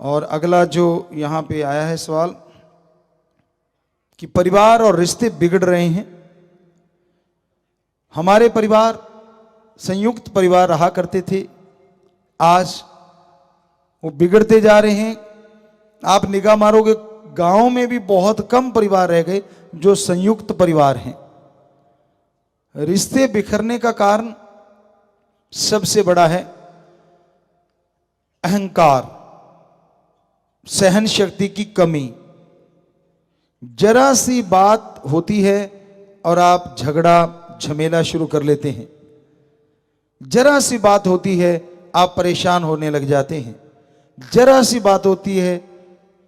और अगला जो यहाँ पे आया है सवाल कि परिवार और रिश्ते बिगड़ रहे हैं। हमारे परिवार संयुक्त परिवार रहा करते थे, आज वो बिगड़ते जा रहे हैं। आप निगाह मारोगे गांव में भी बहुत कम परिवार रह गए जो संयुक्त परिवार हैं। रिश्ते बिखरने का कारण सबसे बड़ा है अहंकार, सहन शक्ति की कमी। जरा सी बात होती है और आप झगड़ा झमेला शुरू कर लेते हैं। जरा सी बात होती है आप परेशान होने लग जाते हैं। जरा सी बात होती है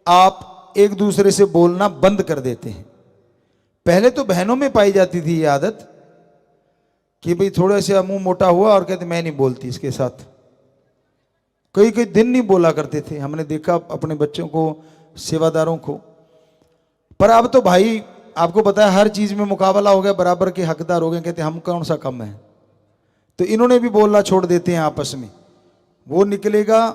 आप एक दूसरे से बोलना बंद कर देते हैं। पहले तो बहनों में पाई जाती थी ये आदत कि भाई थोड़ा सा मुंह मोटा हुआ और कहते मैं नहीं बोलती इसके साथ, कई कई दिन नहीं बोला करते थे। हमने देखा अपने बच्चों को, सेवादारों को। पर अब तो भाई आपको पता है हर चीज में मुकाबला हो गया, बराबर के हकदार हो गए। कहते हम कौन सा कम है, तो इन्होंने भी बोलना छोड़ देते हैं आपस में। वो निकलेगा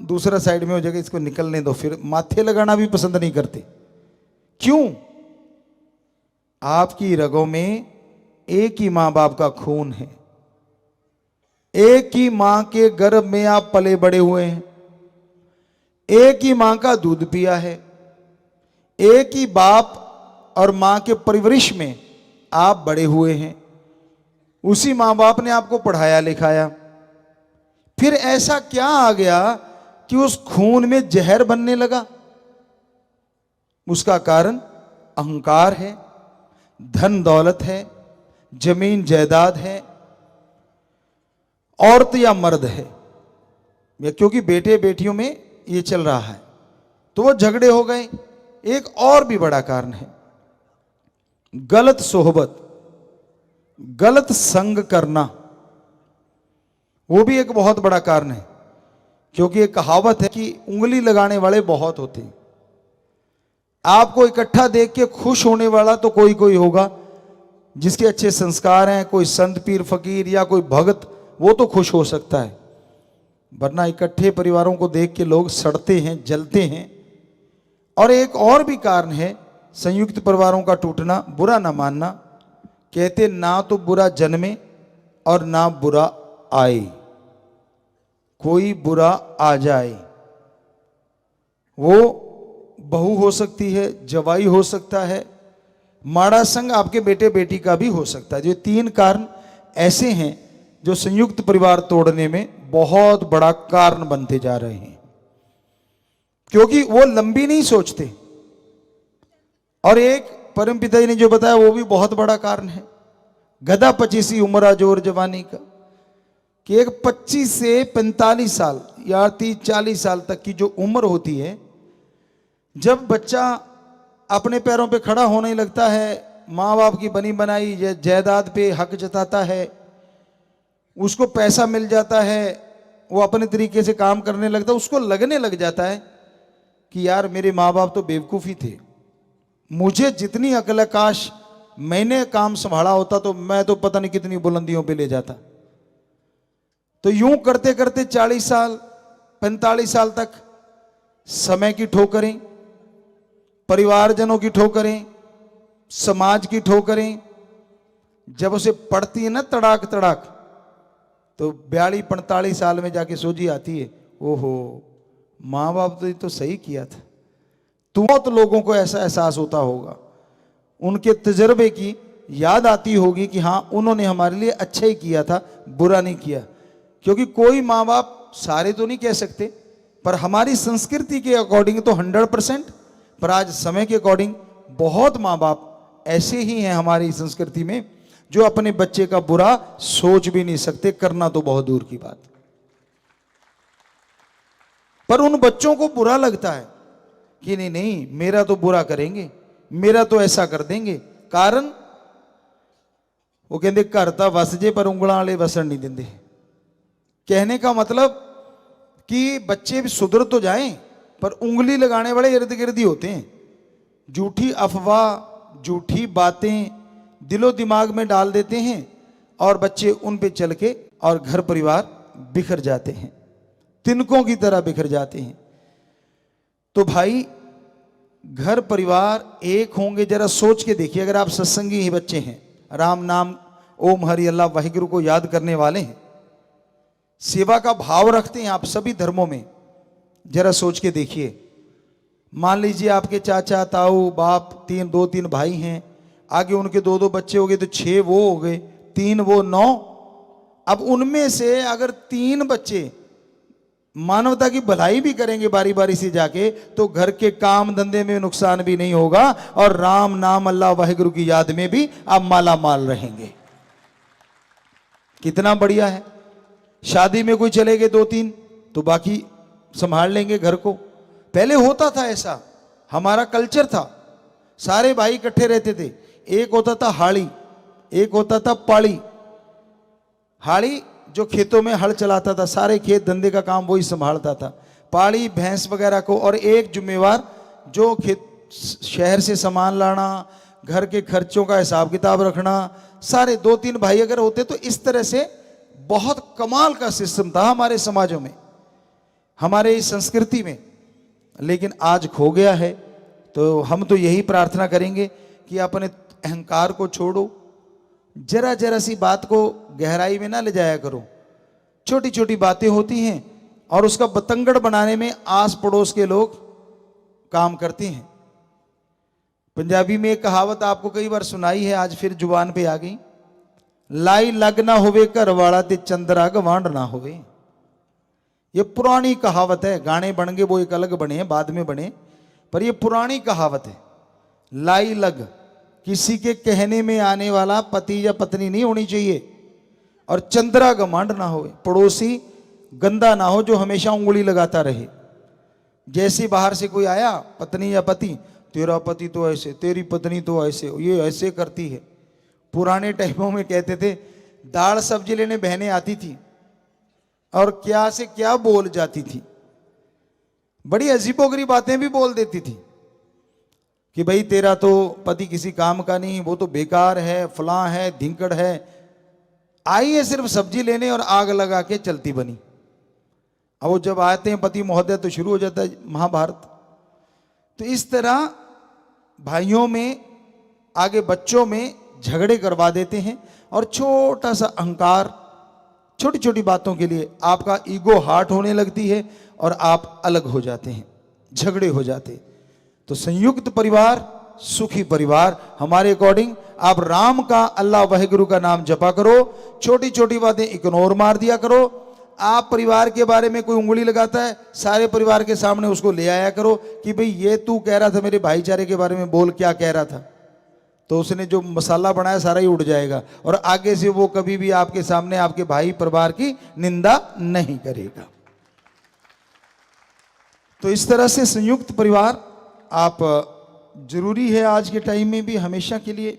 दूसरा साइड में हो जाएगा, इसको निकलने दो। फिर माथे लगाना भी पसंद नहीं करते। क्यों? आपकी रगों में एक ही मां बाप का खून है, एक ही मां के गर्भ में आप पले बड़े हुए हैं, एक ही मां का दूध पिया है, एक ही बाप और मां के परिवरिश में आप बड़े हुए हैं। उसी मां बाप ने आपको पढ़ाया लिखाया। फिर ऐसा क्या आ गया कि उस खून में जहर बनने लगा? उसका कारण अहंकार है, धन दौलत है, जमीन जायदाद है, औरत या मर्द है, या क्योंकि बेटे बेटियों में ये चल रहा है तो वो झगड़े हो गए। एक और भी बड़ा कारण है गलत सोहबत, गलत संग करना। वो भी एक बहुत बड़ा कारण है, क्योंकि एक कहावत है कि उंगली लगाने वाले बहुत होते हैं। आपको इकट्ठा देख के खुश होने वाला तो कोई कोई होगा, जिसके अच्छे संस्कार हैं, कोई संत पीर फकीर या कोई भगत, वो तो खुश हो सकता है। वरना इकट्ठे परिवारों को देख के लोग सड़ते हैं, जलते हैं। और एक और भी कारण है संयुक्त परिवारों का टूटना, बुरा ना मानना। कहते ना तो बुरा जन्मे और ना बुरा आए, कोई बुरा आ जाए। वो बहू हो सकती है, जवाई हो सकता है, माड़ा संग आपके बेटे बेटी का भी हो सकता है। जो तीन कारण ऐसे हैं जो संयुक्त परिवार तोड़ने में बहुत बड़ा कारण बनते जा रहे हैं, क्योंकि वो लंबी नहीं सोचते। और एक परमपिता जी ने जो बताया वो भी बहुत बड़ा कारण है, गधा पचीसी उम्र जोर जवानी का। कि एक 25 से 45 साल या 30-40 साल तक की जो उम्र होती है, जब बच्चा अपने पैरों पे खड़ा होने लगता है, माँ बाप की बनी बनाई जायदाद पे हक जताता है, उसको पैसा मिल जाता है, वो अपने तरीके से काम करने लगता है। उसको लगने लग जाता है कि यार मेरे माँ बाप तो बेवकूफ़ी थे, मुझे जितनी अकल है काश मैंने काम संभाला होता तो मैं तो पता नहीं कितनी बुलंदियों पे ले जाता। तो यूं करते करते 40 साल 45 साल तक समय की ठोकरें, परिवारजनों की ठोकरें, समाज की ठोकरें जब उसे पड़ती है ना तड़ाक तड़ाक, तो 42-45 साल में जाके सोझी आती है, ओहो माँ बाप तो ये तो सही किया था। बहुत लोगों को ऐसा एहसास होता होगा, उनके तजर्बे की याद आती होगी कि हाँ उन्होंने हमारे लिए अच्छा ही किया था, बुरा नहीं किया। क्योंकि कोई माँ बाप, सारे तो नहीं कह सकते, पर हमारी संस्कृति के अकॉर्डिंग तो 100%, पर आज समय के अकॉर्डिंग बहुत माँ बाप ऐसे ही हैं हमारी संस्कृति में जो अपने बच्चे का बुरा सोच भी नहीं सकते, करना तो बहुत दूर की बात। पर उन बच्चों को बुरा लगता है कि नहीं नहीं मेरा तो बुरा करेंगे, मेरा तो ऐसा कर देंगे। कारण वो कहते करता वस जे पर उंगलां वाले वसन नहीं देंगे। कहने का मतलब कि बच्चे भी सुधर तो जाएं, पर उंगली लगाने वाले इर्द गिर्द ही होते हैं। झूठी अफवाह, झूठी बातें दिलो दिमाग में डाल देते हैं और बच्चे उन पे चल के और घर परिवार बिखर जाते हैं, तिनकों की तरह बिखर जाते हैं। तो भाई घर परिवार एक होंगे, जरा सोच के देखिए। अगर आप सत्संगी ही बच्चे हैं, राम नाम ओम हरि अल्लाह वाहिगुरु को याद करने वाले हैं, सेवा का भाव रखते हैं आप सभी धर्मों में, जरा सोच के देखिए। मान लीजिए आपके चाचा ताऊ बाप दो तीन भाई हैं, आगे उनके दो दो बच्चे हो गए तो 6 वो हो गए, 3 वो 9। अब उनमें से अगर 3 बच्चे मानवता की भलाई भी करेंगे बारी बारी से जाके, तो घर के काम धंधे में नुकसान भी नहीं होगा और राम नाम अल्लाह वाहिगुरु की याद में भी आप माला माल रहेंगे। कितना बढ़िया है। शादी में कोई चले गए 2-3 तो बाकी संभाल लेंगे घर को। पहले होता था ऐसा, हमारा कल्चर था, सारे भाई इकट्ठे रहते थे। एक होता था हाड़ी, एक होता था पाड़ी। हाड़ी जो खेतों में हल चलाता था, सारे खेत धंधे का काम वही संभालता था। पाड़ी भैंस वगैरह को, और एक जिम्मेवार जो खेत शहर से सामान लाना, घर के खर्चों का हिसाब किताब रखना। सारे 2-3 भाई अगर होते तो इस तरह से बहुत कमाल का सिस्टम था हमारे समाजों में, हमारे इस संस्कृति में। लेकिन आज खो गया है। तो हम तो यही प्रार्थना करेंगे कि अपने अहंकार को छोड़ो, जरा जरा सी बात को गहराई में ना ले जाया करो। छोटी छोटी बातें होती हैं और उसका बतंगड़ बनाने में आस पड़ोस के लोग काम करते हैं। पंजाबी में एक कहावत आपको कई बार सुनाई है, आज फिर जुबान पे आ गई। लाई लग ना होवे घर वाला ते चंद्रा गवांड ना होवे। ये पुरानी कहावत है, गाने बन गए वो एक अलग बने हैं, बाद में बने, पर ये पुरानी कहावत है। लाई लग किसी के कहने में आने वाला पति या पत्नी नहीं होनी चाहिए, और चंद्रा घमंड ना हो, पड़ोसी गंदा ना हो जो हमेशा उंगली लगाता रहे। जैसे बाहर से कोई आया, पत्नी या पति, तेरा पति तो ऐसे, तेरी पत्नी तो ऐसे, ये ऐसे करती है। पुराने टाइमों में कहते थे दाल सब्जी लेने बहनें आती थी और क्या से क्या बोल जाती थी, बड़ी अजीबोगरीब बातें भी बोल देती थी कि भाई तेरा तो पति किसी काम का नहीं, वो तो बेकार है, फलां है, धिंकड़ है, आई है सिर्फ सब्जी लेने और आग लगा के चलती बनी। अब वो जब आते हैं पति महोदय तो शुरू हो जाता है महाभारत। तो इस तरह भाइयों में, आगे बच्चों में झगड़े करवा देते हैं, और छोटा सा अहंकार, छोटी छोटी बातों के लिए आपका ईगो हार्ट होने लगती है और आप अलग हो जाते हैं, झगड़े हो जाते। तो संयुक्त परिवार सुखी परिवार। हमारे अकॉर्डिंग आप राम का, अल्लाह वाहिगुरु का नाम जपा करो, छोटी छोटी बातें इग्नोर मार दिया करो। आप परिवार के बारे में कोई उंगली लगाता है, सारे परिवार के सामने उसको ले आया करो कि भाई ये तू कह रहा था मेरे भाईचारे के बारे में, बोल क्या कह रहा था, तो उसने जो मसाला बनाया सारा ही उड़ जाएगा, और आगे से वो कभी भी आपके सामने आपके भाई परिवार की निंदा नहीं करेगा। तो इस तरह से संयुक्त परिवार आप जरूरी है आज के टाइम में भी, हमेशा के लिए।